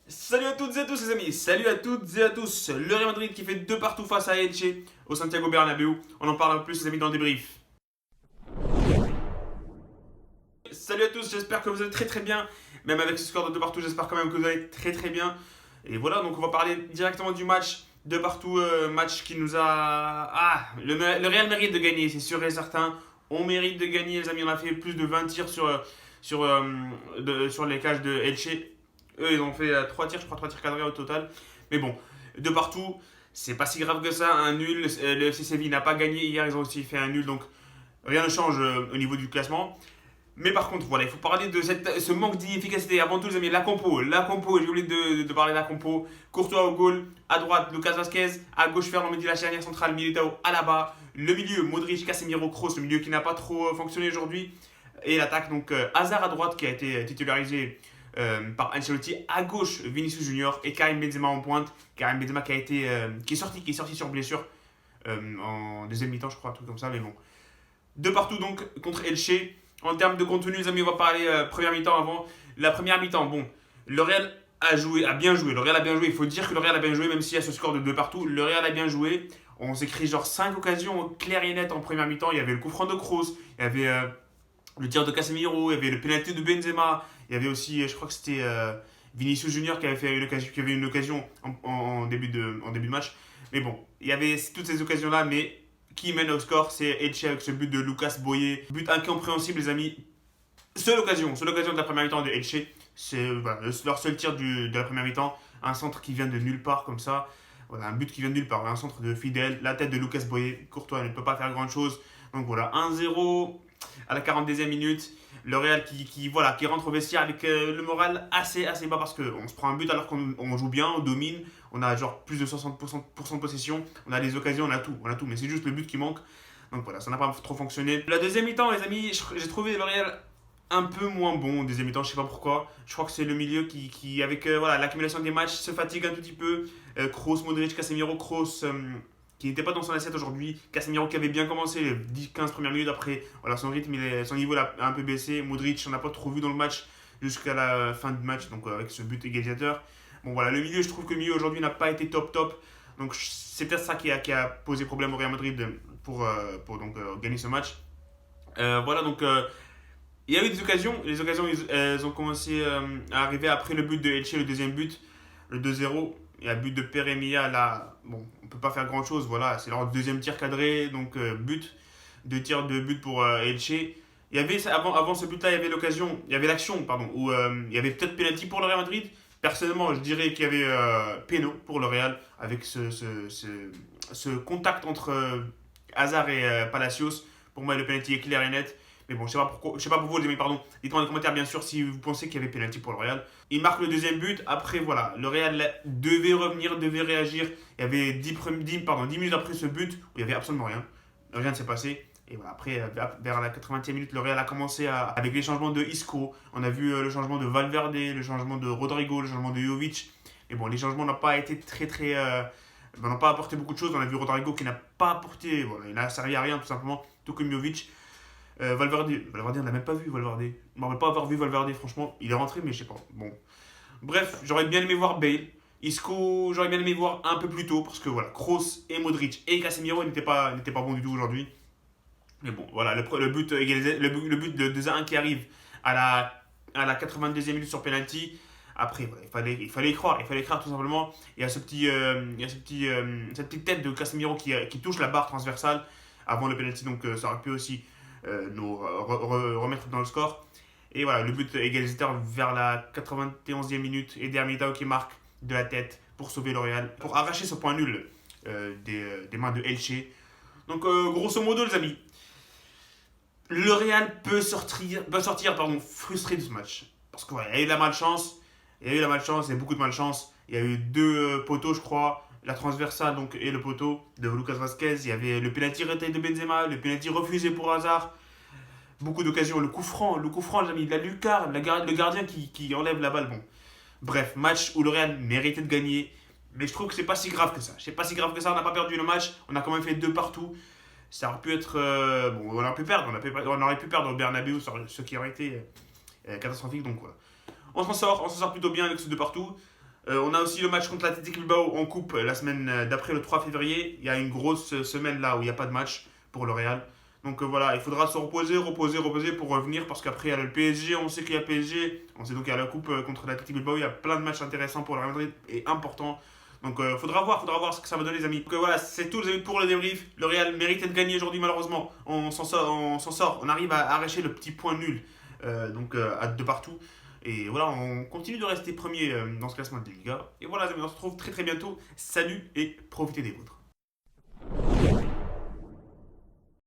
Salut à toutes et à tous les amis, salut à toutes et à tous. Le Real Madrid qui fait 2 partout face à Elche au Santiago Bernabéu. On en parle un peu plus les amis dans le débrief. Salut à tous, j'espère que vous allez très très bien. Même avec ce score de 2 partout, j'espère quand même que vous allez très très bien. Et voilà, donc on va parler directement du match. 2 partout, match qui nous a... le Real mérite de gagner, c'est sûr et certain. On mérite de gagner les amis, on a fait plus de 20 tirs sur les cages de Elche. Eux, ils ont fait 3 tirs, je crois 3 tirs cadrés au total. Mais bon, de partout, c'est pas si grave que ça. Un nul, le FC Séville n'a pas gagné hier, ils ont aussi fait un nul, donc rien ne change au niveau du classement. Mais par contre, voilà, il faut parler de ce manque d'inefficacité. Avant tout, les amis, la compo, j'ai oublié de parler de la compo. Courtois au goal, à droite, Lucas Vasquez, à gauche, Fernand Mendy, la charnière centrale, Militao à la bas. Le milieu, Modric, Casemiro, Kroos, le milieu qui n'a pas trop fonctionné aujourd'hui. Et l'attaque, donc Hazard à droite qui a été titularisé par Ancelotti. À gauche, Vinicius Junior et Karim Benzema en pointe. Karim Benzema qui est sorti sur blessure en deuxième mi-temps, je crois, un truc comme ça, mais bon. De partout donc contre Elche. En termes de contenu, les amis, on va parler première mi-temps avant. La première mi-temps, bon, le Real a bien joué. Le Real a bien joué. Il faut dire que le Real a bien joué, même s'il y a ce score de 2 partout. Le Real a bien joué. On s'est créé genre 5 occasions claires et nettes en première mi-temps. Il y avait le coup franc de Kroos, il y avait le tir de Casemiro, il y avait le penalty de Benzema. Il y avait aussi, je crois que c'était Vinicius Junior qui avait une occasion en début de match. Mais bon, il y avait toutes ces occasions-là, mais qui mène au score, c'est Elche avec ce but de Lucas Boyer. But incompréhensible, les amis. Seule occasion de la première mi-temps de Elche. C'est voilà, leur seul tir de la première mi-temps. Un centre qui vient de nulle part comme ça. Voilà, un but qui vient de nulle part. Un centre de Fidel. La tête de Lucas Boyer. Courtois ne peut pas faire grand chose. Donc voilà, 1-0 à la 42e minute. Le Real qui rentre au vestiaire avec le moral assez bas parce qu'on se prend un but alors qu'on joue bien, on domine, on a genre plus de 60% de possession, on a les occasions, on a tout, mais c'est juste le but qui manque. Donc voilà, ça n'a pas trop fonctionné. La deuxième mi-temps, les amis, j'ai trouvé le Real un peu moins bon au deuxième mi-temps, je sais pas pourquoi. Je crois que c'est le milieu qui avec voilà, l'accumulation des matchs, se fatigue un tout petit peu. Kroos, Modric, Casemiro, Kroos qui n'était pas dans son assiette aujourd'hui. Casemiro qui avait bien commencé les 10-15 premières minutes. Après, voilà, son niveau a un peu baissé. Modric, on n'a pas trop vu dans le match jusqu'à la fin du match, donc avec ce but égalisateur. Bon voilà, le milieu, je trouve que le milieu aujourd'hui n'a pas été top. Donc c'est peut-être ça qui a posé problème au Real Madrid pour donc, gagner ce match. Voilà, donc il y a eu des occasions. Les occasions, elles ont commencé à arriver après le but de Elche, le deuxième but, le 2-0. Il y a le but de Peremilla là. Bon, on peut pas faire grand chose. Voilà, c'est leur deuxième tir cadré, donc but. Deux tirs de but pour Elche. Il y avait, avant ce but-là, il y avait l'action, pardon, où il y avait peut-être penalty pour le Real Madrid. Personnellement, je dirais qu'il y avait péno pour le Real avec ce contact entre Hazard et Palacios. Pour moi, le penalty est clair et net. Mais bon, je sais pas pour vous les amis, pardon. Dites-moi dans les commentaires bien sûr si vous pensez qu'il y avait penalty pour le Real. Il marque le deuxième but. Après voilà, le Real devait revenir, devait réagir. Il y avait 10 minutes après ce but où il n'y avait absolument rien. Rien ne s'est passé. Et voilà, après, vers la 80e minute, le Real a commencé avec les changements de Isco. On a vu le changement de Valverde, le changement de Rodrigo, le changement de Jovic. Et bon, les changements n'ont pas été n'ont pas apporté beaucoup de choses. On a vu Rodrigo qui n'a pas apporté, voilà, il n'a servi à rien tout simplement, tout comme Jovic. Valverde, on l'a même pas vu, Valverde. Je ne me rappelle pas avoir vu Valverde, franchement. Il est rentré, mais je sais pas. Bon. Bref, j'aurais bien aimé voir Bale. Isco, j'aurais bien aimé voir un peu plus tôt, parce que voilà, Kroos et Modric et Casemiro n'étaient pas bons du tout aujourd'hui. Mais bon, voilà, le but égalisé, le but de 2-1 qui arrive à la 82e minute sur penalty. Après, voilà, il fallait y croire tout simplement. Il y a cette petite tête de Casemiro qui touche la barre transversale avant le penalty, donc ça aurait pu aussi nous remettre dans le score. Et voilà, le but égalisateur vers la 91e minute. Et Militao qui marque de la tête pour sauver L'Oréal, pour arracher ce point nul des mains de Elche. Donc, grosso modo, les amis, le Real peut sortir frustré de ce match. Parce qu'il y a eu de la malchance. Il y a eu de la malchance, il y a eu beaucoup de malchance. Il y a eu deux poteaux, je crois. La transversale donc, et le poteau de Lucas Vasquez. Il y avait le penalty raté de Benzema, le penalty refusé pour Hazard. Beaucoup d'occasions. Le coup franc, les amis, la lucarne, le gardien qui enlève la balle. Bon. Bref, match où le Real méritait de gagner. Mais je trouve que c'est pas si grave que ça. C'est pas si grave que ça, on n'a pas perdu le match. On a quand même fait 2 partout. Ça aurait pu être. Bon, on aurait pu perdre. On aurait pu perdre au Bernabéu, ce qui aurait été catastrophique. Donc voilà. On s'en sort plutôt bien avec ce 2 partout. On a aussi le match contre l'Athletic Bilbao en coupe la semaine d'après le 3 février. Il y a une grosse semaine là où il n'y a pas de match pour le Real. Donc voilà, il faudra se reposer pour revenir parce qu'après il y a le PSG, on sait qu'il y a PSG, on sait donc qu'il y a la coupe contre l'Athletic Bilbao, il y a plein de matchs intéressants pour le Real Madrid et importants. Donc faudra voir ce que ça va donner les amis. Donc voilà, c'est tout les amis pour le débrief. Le Real méritait de gagner aujourd'hui malheureusement. On s'en sort, on arrive à arracher le petit point nul de partout. Et voilà, on continue de rester premier dans ce classement de Liga. Et voilà, les amis, on se retrouve très très bientôt. Salut et profitez des vôtres.